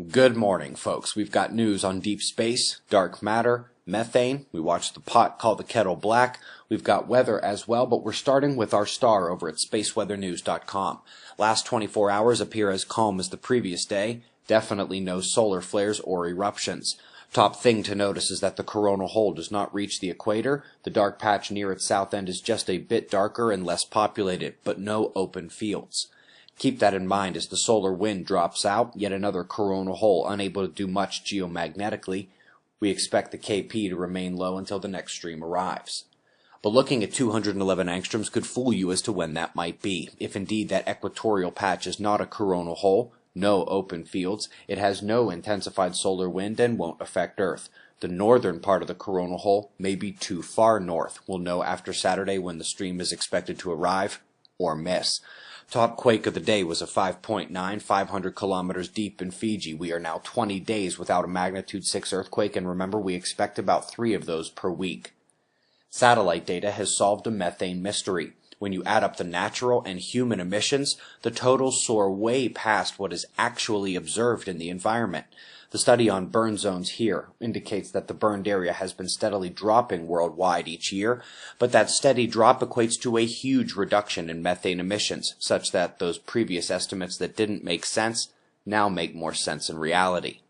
Good morning, folks. We've got news on deep space, dark matter, methane. We watched the pot call the kettle black. We've got weather as well, but we're starting with our star over at spaceweathernews.com. Last 24 hours appear as calm as the previous day. Definitely no solar flares or eruptions. Top thing to notice is that the coronal hole does not reach the equator. The dark patch near its south end is just a bit darker and less populated, but no open fields. Keep that in mind as the solar wind drops out, yet another coronal hole unable to do much geomagnetically. We expect the KP to remain low until the next stream arrives. But looking at 211 angstroms could fool you as to when that might be. If indeed that equatorial patch is not a coronal hole, no open fields, it has no intensified solar wind and won't affect Earth. The northern part of the coronal hole may be too far north. We'll know after Saturday when the stream is expected to arrive or miss. Top quake of the day was a 5.9, 500 kilometers deep in Fiji. We are now 20 days without a magnitude 6 earthquake, and remember, we expect about 3 of those per week. Satellite data has solved a methane mystery. When you add up the natural and human emissions, the totals soar way past what is actually observed in the environment. The study on burn zones here indicates that the burned area has been steadily dropping worldwide each year, but that steady drop equates to a huge reduction in methane emissions, such that those previous estimates that didn't make sense now make more sense in reality.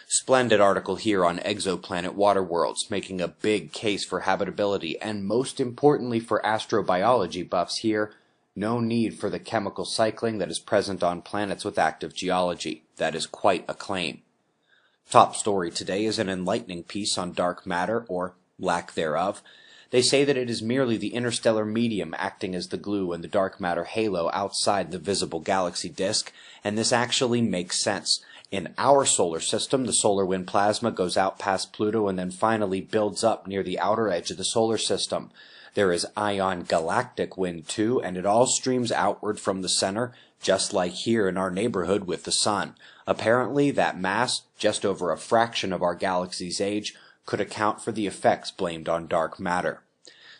Splendid article here on exoplanet water worlds, making a big case for habitability, and most importantly for astrobiology buffs here, no need for the chemical cycling that is present on planets with active geology. That is quite a claim. Top story today is an enlightening piece on dark matter, or lack thereof. They say that it is merely the interstellar medium acting as the glue in the dark matter halo outside the visible galaxy disk, and this actually makes sense. In our solar system, the solar wind plasma goes out past Pluto and then finally builds up near the outer edge of the solar system. There is ion galactic wind too, and it all streams outward from the center, just like here in our neighborhood with the sun. Apparently, that mass, just over a fraction of our galaxy's age, could account for the effects blamed on dark matter.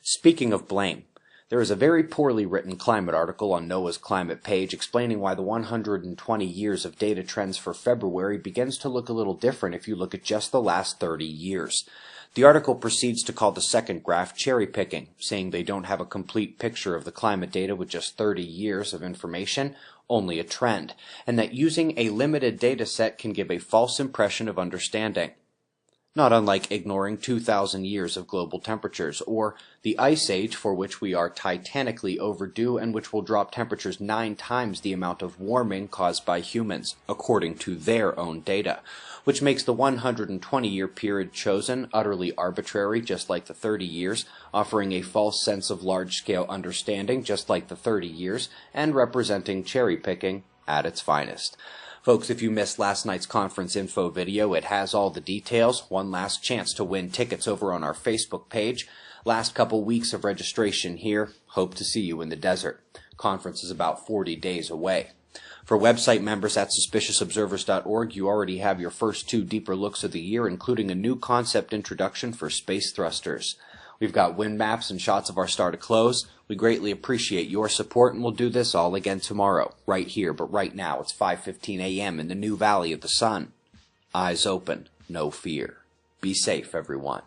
Speaking of blame, there is a very poorly written climate article on NOAA's climate page explaining why the 120 years of data trends for February begins to look a little different if you look at just the last 30 years. The article proceeds to call the second graph cherry picking, saying they don't have a complete picture of the climate data with just 30 years of information, only a trend, and that using a limited data set can give a false impression of understanding. Not unlike ignoring 2,000 years of global temperatures, or the ice age for which we are titanically overdue and which will drop temperatures 9 times the amount of warming caused by humans, according to their own data, which makes the 120-year period chosen utterly arbitrary, just like the 30 years, offering a false sense of large-scale understanding, just like the 30 years, and representing cherry-picking at its finest. Folks, if you missed last night's conference info video, it has all the details. One last chance to win tickets over on our Facebook page. Last couple weeks of registration here. Hope to see you in the desert. Conference is about 40 days away. For website members at suspiciousobservers.org, you already have your first 2 deeper looks of the year, including a new concept introduction for space thrusters. We've got wind maps and shots of our star to close. We greatly appreciate your support, and we'll do this all again tomorrow, right here, but right now it's 5:15 a.m. in the new Valley of the Sun. Eyes open, no fear. Be safe, everyone.